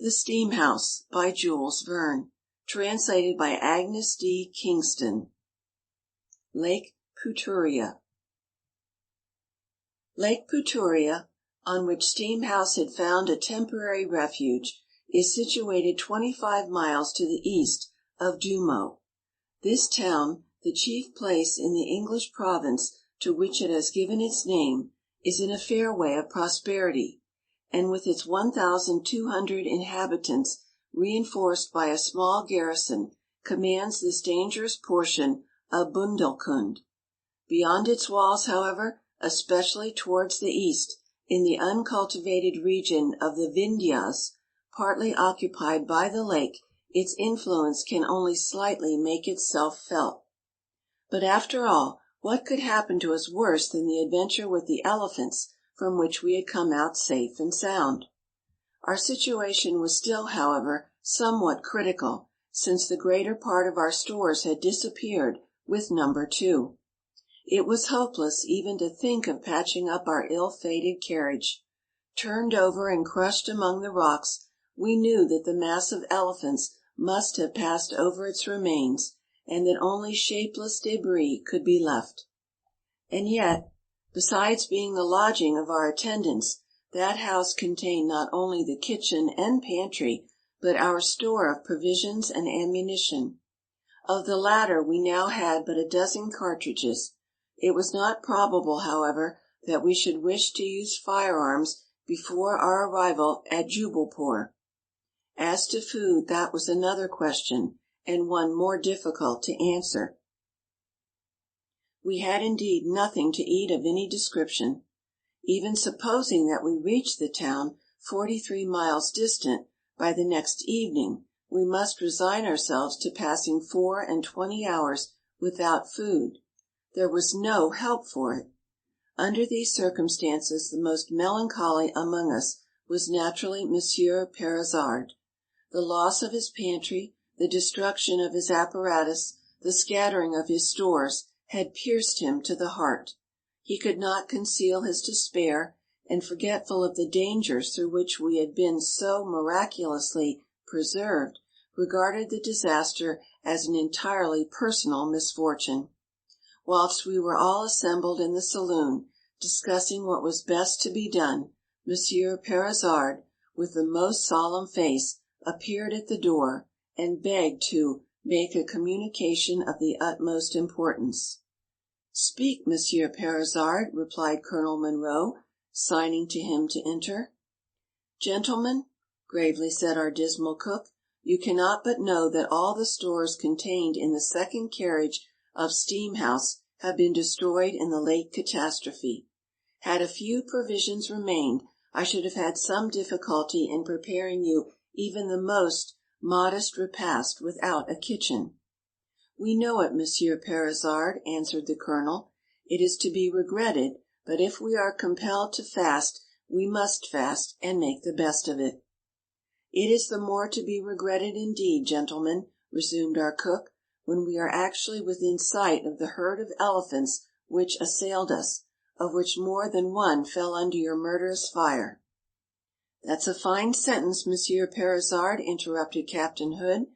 The Steam House by Jules Verne. Translated by Agnes D. Kingston. Lake Puturia. Lake Puturia, on which Steam House had found a temporary refuge, is situated 25 miles to the east of Dumo. This town, the chief place in the English province to which it has given its name, is in a fair way of prosperity, and with its 1,200 inhabitants, reinforced by a small garrison, commands this dangerous portion of Bundelkund. Beyond its walls, however, especially towards the east, in the uncultivated region of the Vindhyas, partly occupied by the lake, its influence can only slightly make itself felt. But after all, what could happen to us worse than the adventure with the elephants, from which we had come out safe and sound? Our situation was still, however, somewhat critical, since the greater part of our stores had disappeared with number 2. It was hopeless even to think of patching up our ill-fated carriage. Turned over and crushed among the rocks, we knew that the mass of elephants must have passed over its remains, and that only shapeless debris could be left. And yet, besides being the lodging of our attendants, that house contained not only the kitchen and pantry, but our store of provisions and ammunition. Of the latter we now had but a dozen cartridges. It was not probable, however, that we should wish to use firearms before our arrival at Jubbulpore. As to food, that was another question, and one more difficult to answer. We had indeed nothing to eat of any description. Even supposing that we reached the town, 43 miles distant, by the next evening, we must resign ourselves to passing 24 hours without food. There was no help for it. Under these circumstances, the most melancholy among us was naturally Monsieur Parizard. The loss of his pantry, the destruction of his apparatus, the scattering of his stores, had pierced him to the heart. He could not conceal his despair, and forgetful of the dangers through which we had been so miraculously preserved, regarded the disaster as an entirely personal misfortune. Whilst we were all assembled in the saloon, discussing what was best to be done, Monsieur Parizard, with the most solemn face, appeared at the door, and begged to make a communication of the utmost importance. "Speak, Monsieur Parizard," replied Colonel Munro, signing to him to enter. "Gentlemen," gravely said our dismal cook, "you cannot but know that all the stores contained in the second carriage of Steam House have been destroyed in the late catastrophe. Had a few provisions remained, I should have had some difficulty in preparing you even the most modest repast without a kitchen." "We know it, Monsieur Parizard," answered the Colonel. "It is to be regretted, but if we are compelled to fast, we must fast, and make the best of it." "It is the more to be regretted indeed, gentlemen," resumed our cook, "when we are actually within sight of the herd of elephants which assailed us, of which more than one fell under your murderous fire." "That's a fine sentence, Monsieur Parizard," interrupted Captain Hood.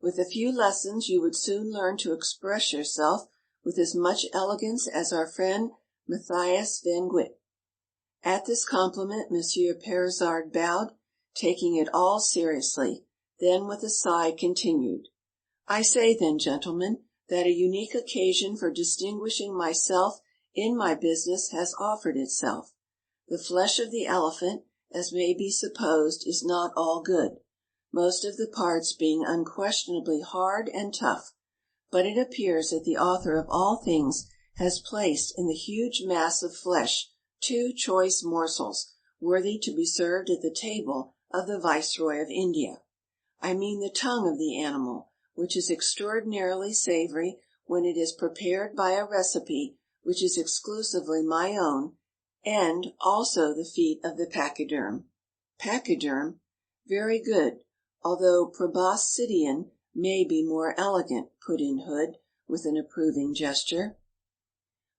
"With a few lessons you would soon learn to express yourself with as much elegance as our friend Matthias Van Gwitt." At this compliment Monsieur Parizard bowed, taking it all seriously, then with a sigh continued: "I say then, gentlemen, that a unique occasion for distinguishing myself in my business has offered itself. The flesh of the elephant, as may be supposed, is not all good, most of the parts being unquestionably hard and tough, but it appears that the author of all things has placed in the huge mass of flesh 2 choice morsels, worthy to be served at the table of the Viceroy of India. I mean the tongue of the animal, which is extraordinarily savory when it is prepared by a recipe which is exclusively my own, and also the feet of the pachyderm." "Pachyderm? Very good, although proboscidean may be more elegant," put in Hood, with an approving gesture.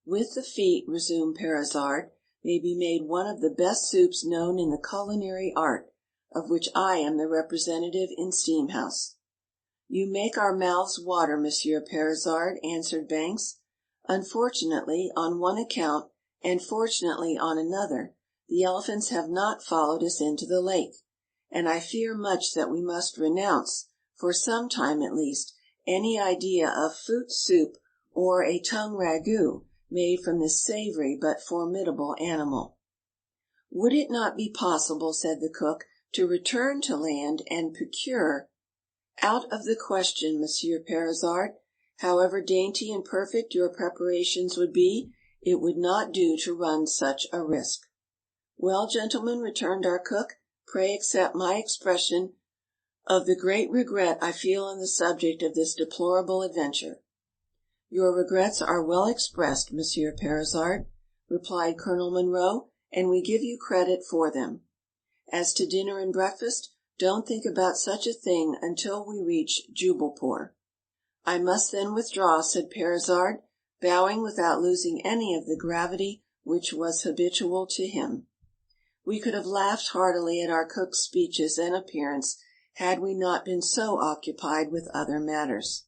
"With the feet," resumed Parizard, "may be made one of the best soups known in the culinary art, of which I am the representative in Steam House. You make our mouths water, Monsieur Parizard, answered Banks. Unfortunately, on one account, and fortunately on another, the elephants have not followed us into the lake, and I fear much that we must renounce, for some time at least, any idea of foot soup or a tongue ragout made from this savory but formidable animal. Would it not be possible, said the cook, to return to land and procure— Out of the question, Monsieur Parizard. However dainty and perfect your preparations would be, it would not do to run such a risk. Well, gentlemen, returned our cook, pray accept my expression of the great regret I feel on the subject of this deplorable adventure. Your regrets are well expressed, Monsieur Parizard, replied Colonel Munro, and we give you credit for them. As to dinner and breakfast, don't think about such a thing until we reach Jubbulpore. I must then withdraw, said Parizard, bowing without losing any of the gravity which was habitual to him. We could have laughed heartily at our cook's speeches and appearance had we not been so occupied with other matters.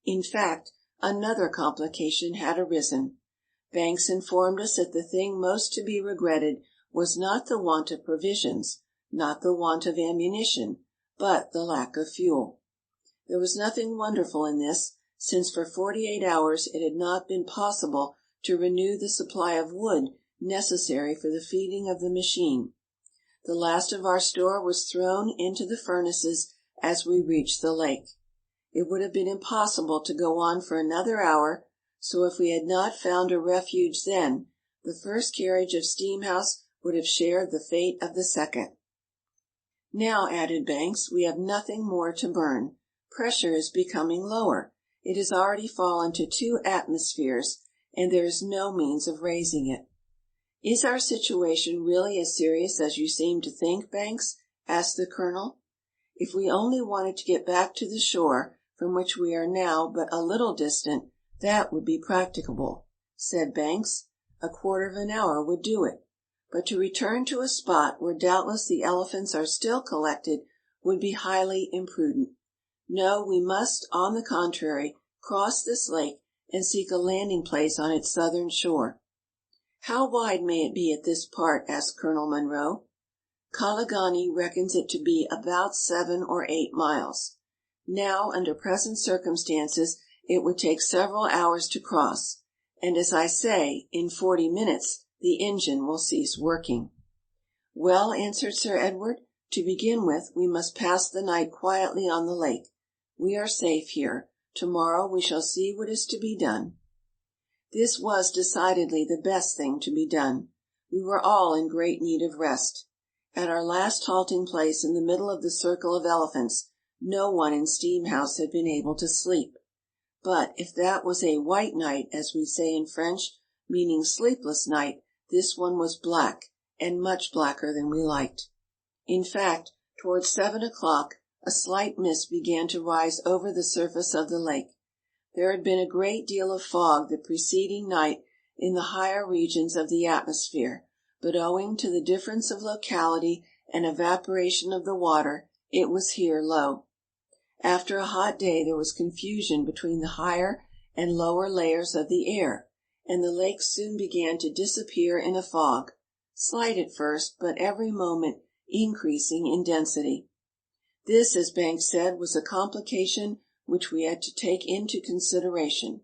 In fact, another complication had arisen. Banks informed us that the thing most to be regretted was not the want of provisions, not the want of ammunition, but the lack of fuel. There was nothing wonderful in this, since for 48 hours it had not been possible to renew the supply of wood necessary for the feeding of the machine. The last of our store was thrown into the furnaces as we reached the lake. It would have been impossible to go on for another hour, so if we had not found a refuge then, the first carriage of Steam House would have shared the fate of the second. Now, added Banks, we have nothing more to burn. Pressure is becoming lower. It has already fallen to 2 atmospheres, and there is no means of raising it. Is our situation really as serious as you seem to think, Banks? Asked the Colonel. If we only wanted to get back to the shore, from which we are now but a little distant, that would be practicable, said Banks. A quarter of an hour would do it. But to return to a spot where doubtless the elephants are still collected would be highly imprudent. No, we must, on the contrary, cross this lake and seek a landing place on its southern shore. How wide may it be at this part? Asked Colonel Munro. Kalagani reckons it to be about 7 or 8 miles. Now, under present circumstances, it would take several hours to cross, and as I say, in 40 minutes the engine will cease working. Well, answered Sir Edward, to begin with, we must pass the night quietly on the lake. We are safe here. Tomorrow we shall see what is to be done. This was decidedly the best thing to be done. We were all in great need of rest. At our last halting place in the middle of the circle of elephants, no one in Steam House had been able to sleep. But if that was a white night, as we say in French, meaning sleepless night, this one was black, and much blacker than we liked. In fact, towards 7 o'clock, a slight mist began to rise over the surface of the lake. There had been a great deal of fog the preceding night in the higher regions of the atmosphere, but owing to the difference of locality and evaporation of the water, it was here low. After a hot day there was confusion between the higher and lower layers of the air, and the lake soon began to disappear in a fog, slight at first, but every moment increasing in density. This, as Banks said, was a complication which we had to take into consideration.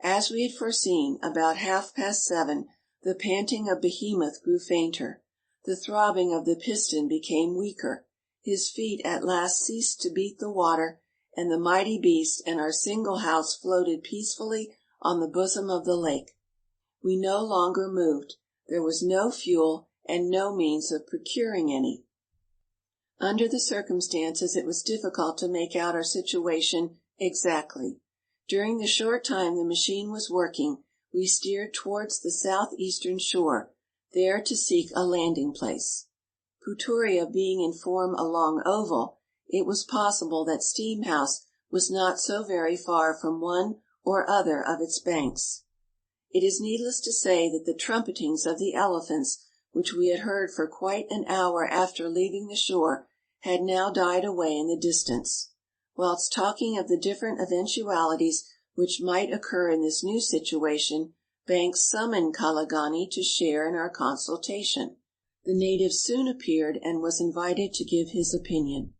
As we had foreseen, about 7:30, the panting of Behemoth grew fainter. The throbbing of the piston became weaker. His feet at last ceased to beat the water, and the mighty beast and our single house floated peacefully on the bosom of the lake. We no longer moved. There was no fuel and no means of procuring any. Under the circumstances, it was difficult to make out our situation exactly. During the short time the machine was working, we steered towards the southeastern shore, there to seek a landing place. Puturia being in form a long oval, it was possible that Steam House was not so very far from one or other of its banks. It is needless to say that the trumpetings of the elephants which we had heard for quite an hour after leaving the shore, had now died away in the distance. Whilst talking of the different eventualities which might occur in this new situation, Banks summoned Kalagani to share in our consultation. The native soon appeared and was invited to give his opinion.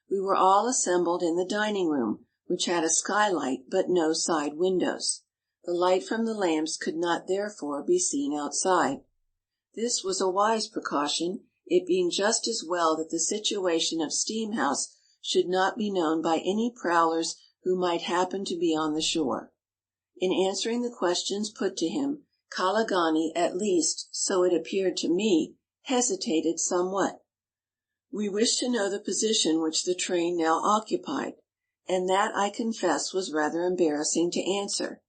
We were all assembled in the dining room, which had a skylight but no side windows. The light from the lamps could not therefore be seen outside. This was a wise precaution, it being just as well that the situation of Steam House should not be known by any prowlers who might happen to be on the shore. In answering the questions put to him, Kalagani, at least, so it appeared to me, hesitated somewhat. We wished to know the position which the train now occupied, and that, I confess, was rather embarrassing to answer.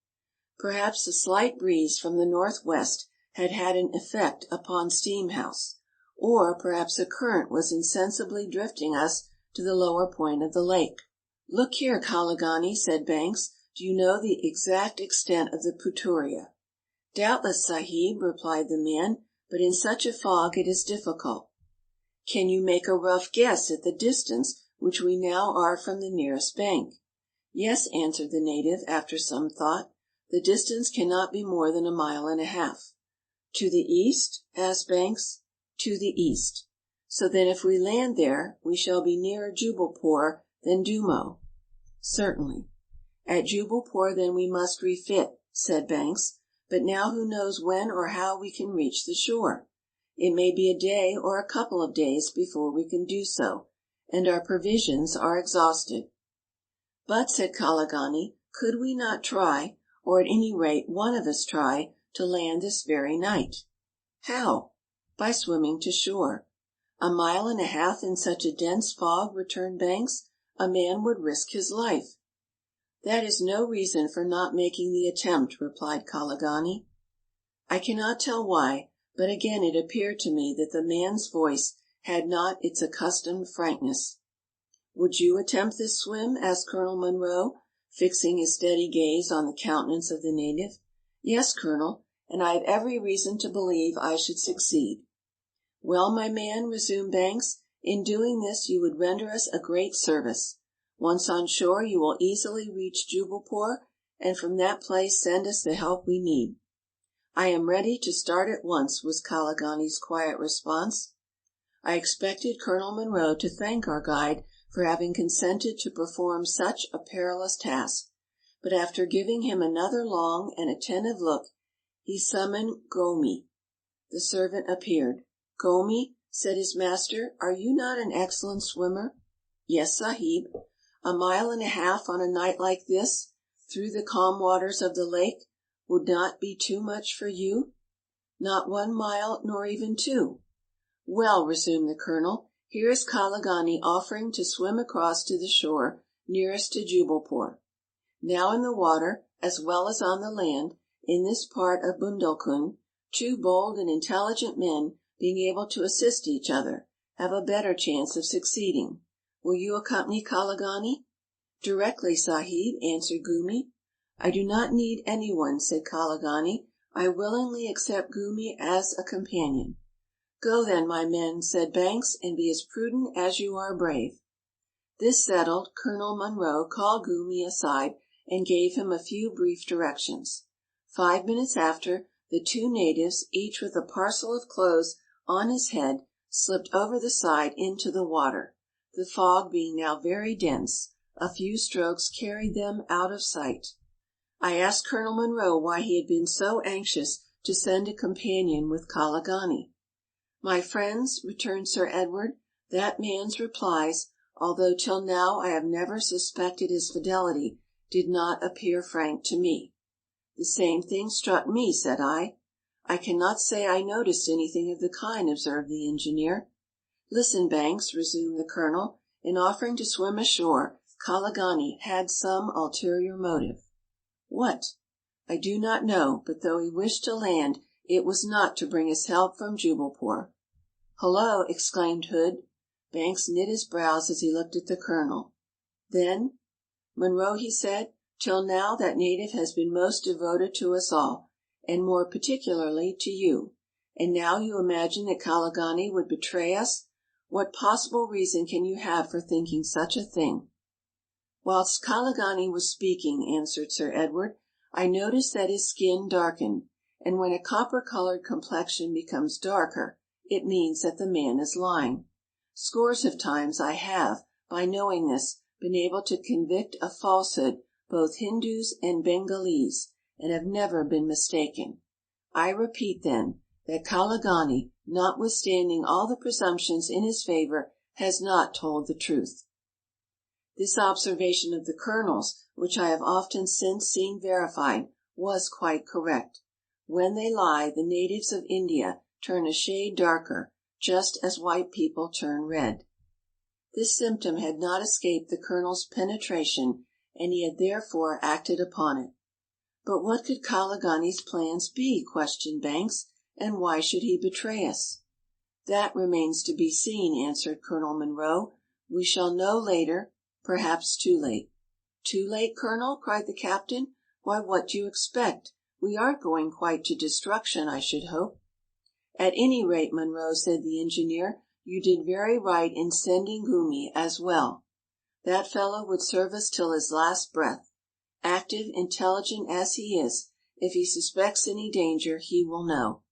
Perhaps a slight breeze from the northwest had had an effect upon Steam House, or perhaps a current was insensibly drifting us to the lower point of the lake. "Look here, Kalagani," said Banks, "do you know the exact extent of the Puturia?" "Doubtless, Sahib," replied the man, "but in such a fog it is difficult." "Can you make a rough guess at the distance which we now are from the nearest bank?" "Yes," answered the native, after some thought, "the distance cannot be more than 1.5 miles." "To the east?" asked Banks. "To the east." "So then if we land there, we shall be nearer Jubbulpore than Dumo?" "Certainly." "At Jubbulpore then we must refit," said Banks. "But now who knows when or how we can reach the shore? It may be a day or a couple of days before we can do so, and our provisions are exhausted." "But," said Kalagani, "could we not try, or at any rate one of us try, to land this very night?" "How?" "By swimming to shore." 1.5 miles in such a dense fog," returned Banks. "A man would risk his life." "That is no reason for not making the attempt," replied Kalagani. I cannot tell why, but again it appeared to me that the man's voice had not its accustomed frankness. "Would you attempt this swim?" asked Colonel Munro, fixing his steady gaze on the countenance of the native. "Yes, Colonel, and I have every reason to believe I should succeed." "Well, my man," resumed Banks, "in doing this you would render us a great service. Once on shore you will easily reach Jubbulpore, and from that place send us the help we need." "I am ready to start at once," was Kalagani's quiet response. I expected Colonel Munro to thank our guide for having consented to perform such a perilous task, but after giving him another long and attentive look, he summoned Gomi. The servant appeared. "Gomi," said his master, "are you not an excellent swimmer?" "Yes, Sahib." 1.5 miles on a night like this, through the calm waters of the lake, would not be too much for you?" "Not 1 mile, nor even 2." "Well," resumed the colonel, "here is Kalagani offering to swim across to the shore nearest to Jubbulpore. Now in the water, as well as on the land, in this part of Bundelkund, 2 bold and intelligent men, being able to assist each other, have a better chance of succeeding. Will you accompany Kalagani?" "Directly, Sahib," answered Gumi. "I do not need any one," said Kalagani. "I willingly accept Gumi as a companion." "Go then, my men," said Banks, "and be as prudent as you are brave." This settled, Colonel Munro called Gumi aside and gave him a few brief directions. 5 minutes after, the 2 natives, each with a parcel of clothes on his head, slipped over the side into the water. The fog being now very dense, a few strokes carried them out of sight. I asked Colonel Munro why he had been so anxious to send a companion with Kalagani. "My friends," returned Sir Edward, "that man's replies, although till now I have never suspected his fidelity, did not appear frank to me." "The same thing struck me," said I. "I cannot say I noticed anything of the kind," observed the engineer. "Listen, Banks," resumed the colonel. "In offering to swim ashore, Kalagani had some ulterior motive." "What?" "I do not know, but though he wished to land, it was not to bring us help from Jubbulpore." "Hullo!" exclaimed Hood. Banks knit his brows as he looked at the colonel. Then, "Munro," he said, "till now that native has been most devoted to us all, and more particularly to you. And now you imagine that Kalagani would betray us? What possible reason can you have for thinking such a thing?" "Whilst Kalagani was speaking," answered Sir Edward, "I noticed that his skin darkened, and when a copper-coloured complexion becomes darker, it means that the man is lying. Scores of times I have, by knowing this, been able to convict of falsehood both Hindus and Bengalese, and have never been mistaken. I repeat, then, that Kalagani, notwithstanding all the presumptions in his favour, has not told the truth." This observation of the Colonel's, which I have often since seen verified, was quite correct. When they lie, the natives of India turn a shade darker, just as white people turn red. This symptom had not escaped the Colonel's penetration, and he had therefore acted upon it. "But what could Kalagani's plans be?" questioned Banks, "and why should he betray us?" "That remains to be seen," answered Colonel Munro. "We shall know later, perhaps too late." "Too late, Colonel?" cried the captain. "Why, what do you expect? We aren't going quite to destruction, I should hope." "At any rate, Munro," said the engineer, "you did very right in sending Gumi as well. That fellow would serve us till his last breath. Active, intelligent as he is, if he suspects any danger he will know."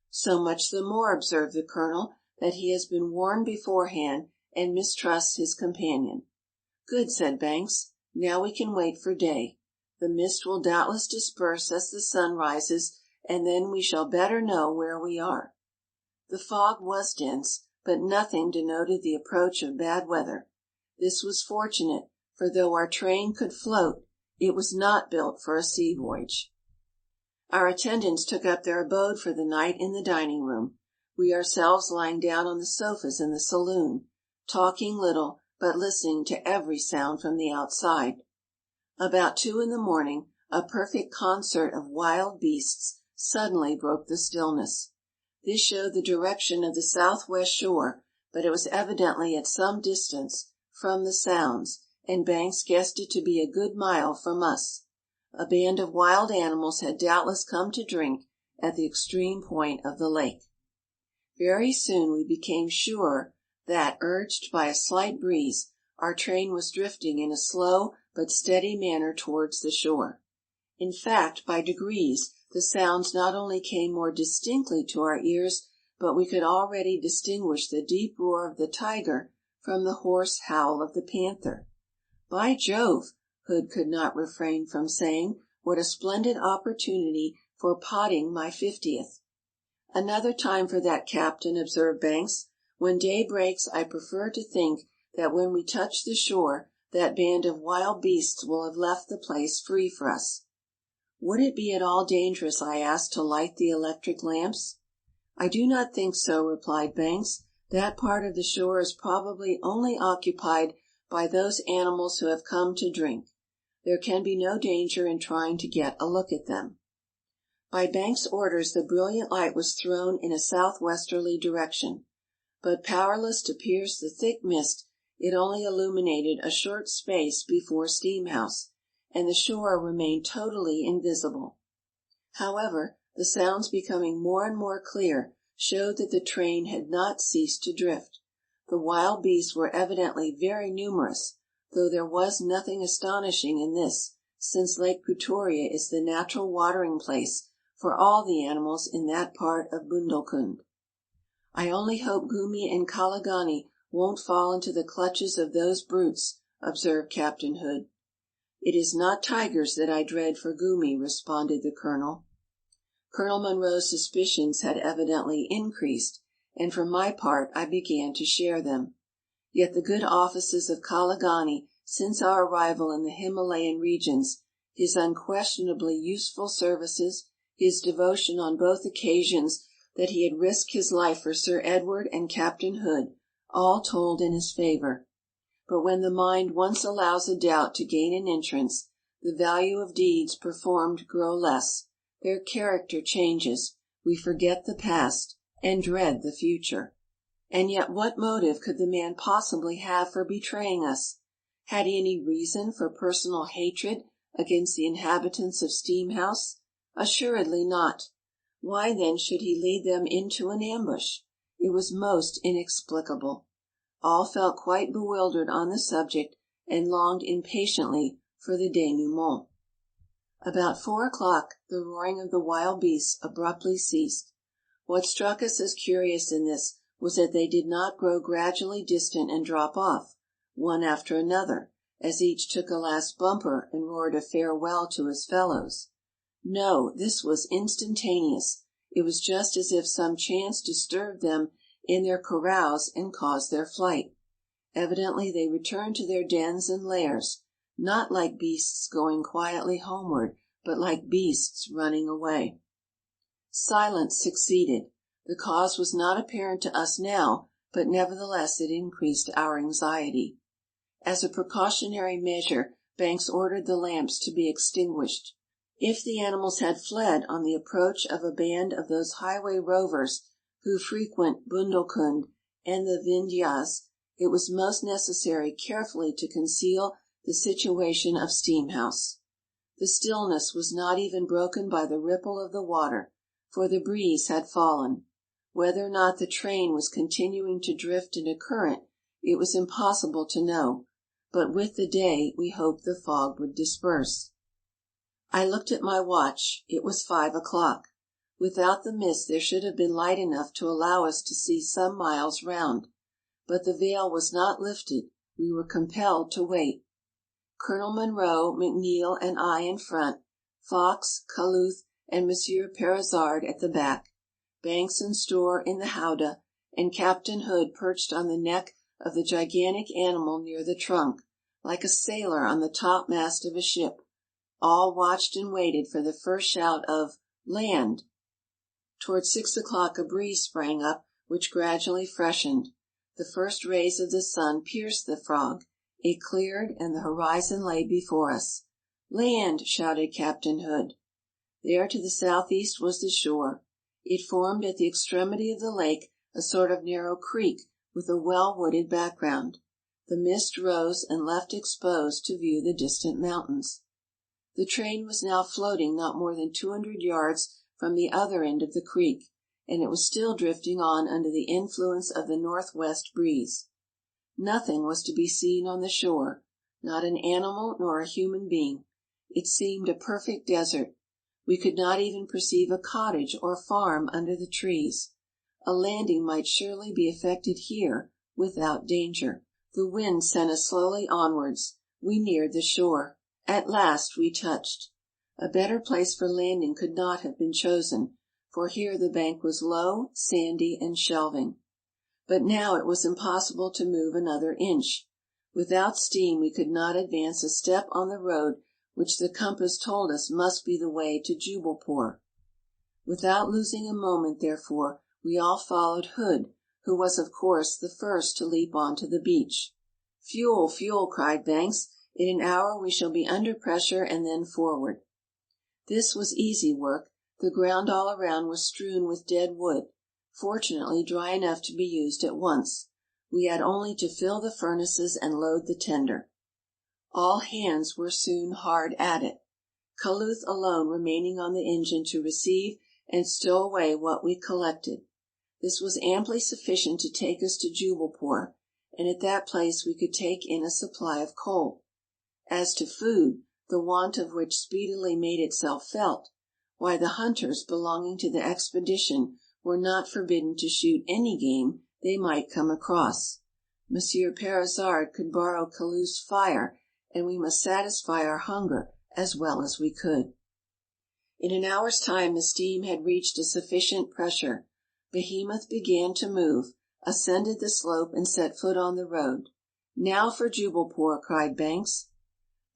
"So much the more," observed the Colonel, "that he has been warned beforehand, and mistrusts his companion." "Good," said Banks. "Now we can wait for day. The mist will doubtless disperse as the sun rises, and then we shall better know where we are." The fog was dense, but nothing denoted the approach of bad weather. This was fortunate, for though our train could float, it was not built for a sea voyage. Our attendants took up their abode for the night in the dining room, we ourselves lying down on the sofas in the saloon, talking little, but listening to every sound from the outside. About 2 in the morning, a perfect concert of wild beasts suddenly broke the stillness. This showed the direction of the southwest shore, but it was evidently at some distance from the sounds, and Banks guessed it to be a good mile from us. A band of wild animals had doubtless come to drink at the extreme point of the lake. Very soon we became sure that, urged by a slight breeze, our train was drifting in a slow but steady manner towards the shore. In fact, by degrees, the sounds not only came more distinctly to our ears, but we could already distinguish the deep roar of the tiger from the hoarse howl of the panther. "By Jove!" Hood could not refrain from saying, "what a splendid opportunity for potting my 50th." "Another time for that, Captain," observed Banks. "When day breaks, I prefer to think that when we touch the shore that band of wild beasts will have left the place free for us." "Would it be at all dangerous," I asked, "to light the electric lamps?" "I do not think so," replied Banks. "That part of the shore is probably only occupied by those animals who have come to drink. There can be no danger in trying to get a look at them." By Banks' orders the brilliant light was thrown in a southwesterly direction, but powerless to pierce the thick mist, it only illuminated a short space before Steam House, and the shore remained totally invisible. However, the sounds becoming more and more clear showed that the train had not ceased to drift. The wild beasts were evidently very numerous, though there was nothing astonishing in this, since Lake Pretoria is the natural watering place for all the animals in that part of Bundelkund. "I only hope Gumi and Kalagani won't fall into the clutches of those brutes," observed Captain Hood. "It is not tigers that I dread for Gumi," responded the Colonel. Colonel Munro's suspicions had evidently increased, and for my part I began to share them. Yet the good offices of Kalagani since our arrival in the Himalayan regions, his unquestionably useful services, his devotion on both occasions that he had risked his life for Sir Edward and Captain Hood, all told in his favour. But when the mind once allows a doubt to gain an entrance, the value of deeds performed grow less, their character changes, we forget the past, and dread the future. And yet what motive could the man possibly have for betraying us? Had he any reason for personal hatred against the inhabitants of Steam House? Assuredly not. Why then should he lead them into an ambush? It was most inexplicable. All felt quite bewildered on the subject, and longed impatiently for the denouement. About 4 o'clock the roaring of the wild beasts abruptly ceased. What struck us as curious in this was that they did not grow gradually distant and drop off, one after another, as each took a last bumper and roared a farewell to his fellows. No, this was instantaneous. It was just as if some chance disturbed them in their carouse and caused their flight. Evidently they returned to their dens and lairs, not like beasts going quietly homeward, but like beasts running away. Silence succeeded. The cause was not apparent to us now, but nevertheless it increased our anxiety. As a precautionary measure, Banks ordered the lamps to be extinguished. If the animals had fled on the approach of a band of those highway rovers who frequent Bundelkund and the Vindhyas, it was most necessary carefully to conceal the situation of Steam House. The stillness was not even broken by the ripple of the water, for the breeze had fallen. Whether or not the train was continuing to drift in a current, it was impossible to know, but with the day we hoped the fog would disperse. I looked at my watch. It was 5 o'clock. Without the mist there should have been light enough to allow us to see some miles round. But the veil was not lifted. We were compelled to wait. Colonel Munro, McNeil, and I in front, Fox, Caluth, and Monsieur Perizard at the back, Banks and Storr in the howdah, and Captain Hood perched on the neck of the gigantic animal near the trunk, like a sailor on the topmast of a ship. All watched and waited for the first shout of "Land!" Towards 6 o'clock a breeze sprang up, which gradually freshened. The first rays of the sun pierced the fog. It cleared, and the horizon lay before us. "Land!" shouted Captain Hood. There to the southeast was the shore. It formed at the extremity of the lake a sort of narrow creek with a well-wooded background. The mist rose and left exposed to view the distant mountains. The train was now floating not more than 200 yards from the other end of the creek, and it was still drifting on under the influence of the northwest breeze. Nothing was to be seen on the shore, not an animal nor a human being. It seemed a perfect desert. We could not even perceive a cottage or farm under the trees. A landing might surely be effected here without danger. The wind sent us slowly onwards. We neared the shore. At last we touched. A better place for landing could not have been chosen, for here the bank was low, sandy, and shelving. But now it was impossible to move another inch. Without steam we could not advance a step on the road which the compass told us must be the way to Jubbulpore. Without losing a moment, therefore, we all followed Hood, who was of course the first to leap on to the beach. "Fuel, fuel!" cried Banks. "In an hour we shall be under pressure and then forward." This was easy work. The ground all around was strewn with dead wood, fortunately dry enough to be used at once. We had only to fill the furnaces and load the tender. All hands were soon hard at it, Caluth alone remaining on the engine to receive and stow away what we collected. This was amply sufficient to take us to Jubbulpore, and at that place we could take in a supply of coal. As to food, the want of which speedily made itself felt, why the hunters belonging to the expedition were not forbidden to shoot any game they might come across. Monsieur Perizard could borrow Caluth's fire, and we must satisfy our hunger as well as we could. In an hour's time the steam had reached a sufficient pressure. Behemoth began to move, ascended the slope, and set foot on the road. "Now for Jubbulpore!" cried Banks.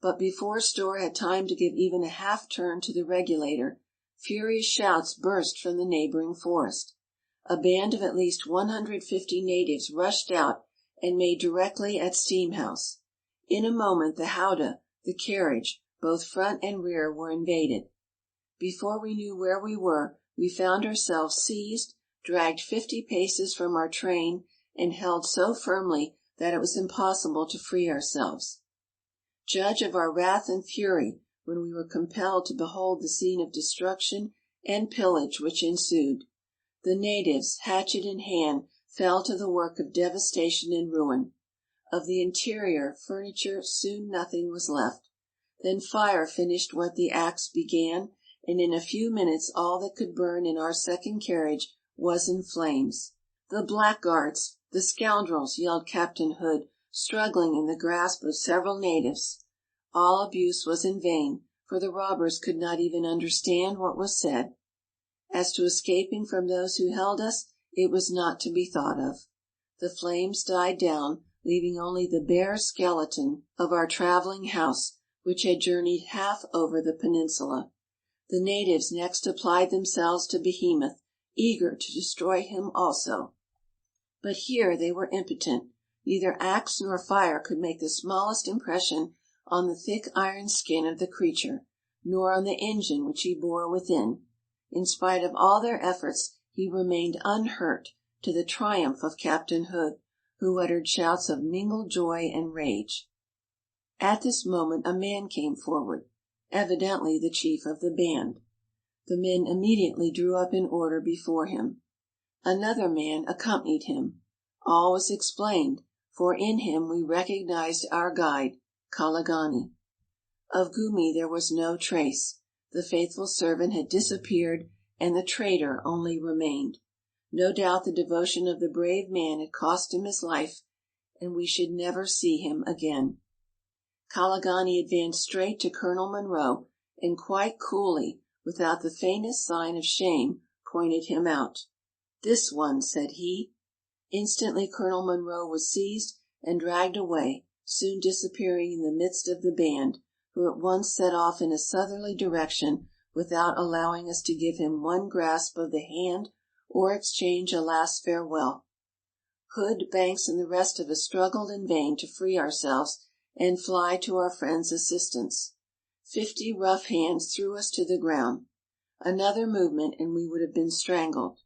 But before Storr had time to give even a half turn to the regulator, furious shouts burst from the neighbouring forest. A band of at least 150 natives rushed out and made directly at Steam House. In a moment the howdah, the carriage, both front and rear, were invaded. Before we knew where we were, we found ourselves seized, dragged 50 paces from our train, and held so firmly that it was impossible to free ourselves. Judge of our wrath and fury when we were compelled to behold the scene of destruction and pillage which ensued. The natives, hatchet in hand, fell to the work of devastation and ruin. Of the interior furniture soon nothing was left. Then fire finished what the axe began, and in a few minutes all that could burn in our second carriage was in flames. "The blackguards! The scoundrels!" yelled Captain Hood, struggling in the grasp of several natives. All abuse was in vain, for the robbers could not even understand what was said. As to escaping from those who held us, it was not to be thought of. The flames died down, leaving only the bare skeleton of our travelling house, which had journeyed half over the peninsula. The natives next applied themselves to Behemoth, eager to destroy him also. But here they were impotent. Neither axe nor fire could make the smallest impression on the thick iron skin of the creature, nor on the engine which he bore within. In spite of all their efforts, he remained unhurt, to the triumph of Captain Hood, who uttered shouts of mingled joy and rage. At this moment a man came forward, evidently the chief of the band. The men immediately drew up in order before him. Another man accompanied him. All was explained, for in him we recognized our guide, Kalagani. Of Gumi there was no trace. The faithful servant had disappeared, and the traitor only remained. No doubt the devotion of the brave man had cost him his life, and we should never see him again. Kalagani advanced straight to Colonel Munro, and quite coolly, without the faintest sign of shame, pointed him out. "This one," said he. Instantly Colonel Munro was seized and dragged away, soon disappearing in the midst of the band, who at once set off in a southerly direction without allowing us to give him one grasp of the hand or exchange a last farewell. Hood, Banks, and the rest of us struggled in vain to free ourselves and fly to our friend's assistance. 50 rough hands threw us to the ground. Another movement and we would have been strangled.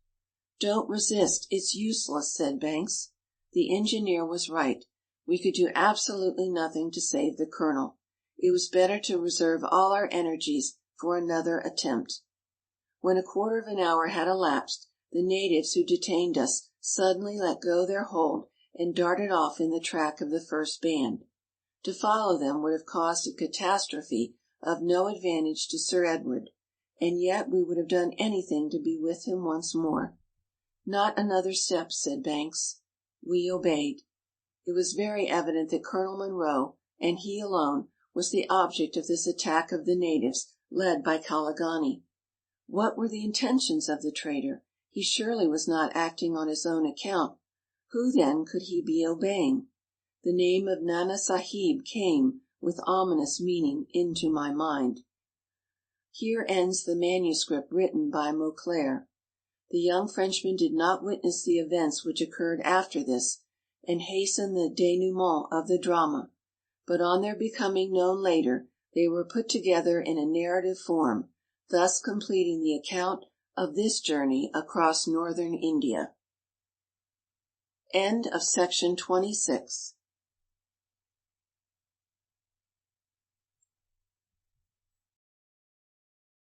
"Don't resist, it's useless," said Banks. The engineer was right. We could do absolutely nothing to save the colonel. It was better to reserve all our energies for another attempt. When a quarter of an hour had elapsed, the natives who detained us suddenly let go their hold and darted off in the track of the first band. To follow them would have caused a catastrophe of no advantage to Sir Edward, and yet we would have done anything to be with him once more. "Not another step," said Banks. We obeyed. It was very evident that Colonel Munro, and he alone, was the object of this attack of the natives, led by Kalagani. What were the intentions of the traitor? He surely was not acting on his own account. Who, then, could he be obeying? The name of Nana Sahib came, with ominous meaning, into my mind. Here ends the manuscript written by Mauclair. The young Frenchman did not witness the events which occurred after this, and hasten the denouement of the drama, but on their becoming known later, they were put together in a narrative form, thus completing the account of this journey across northern India. End of Section 26.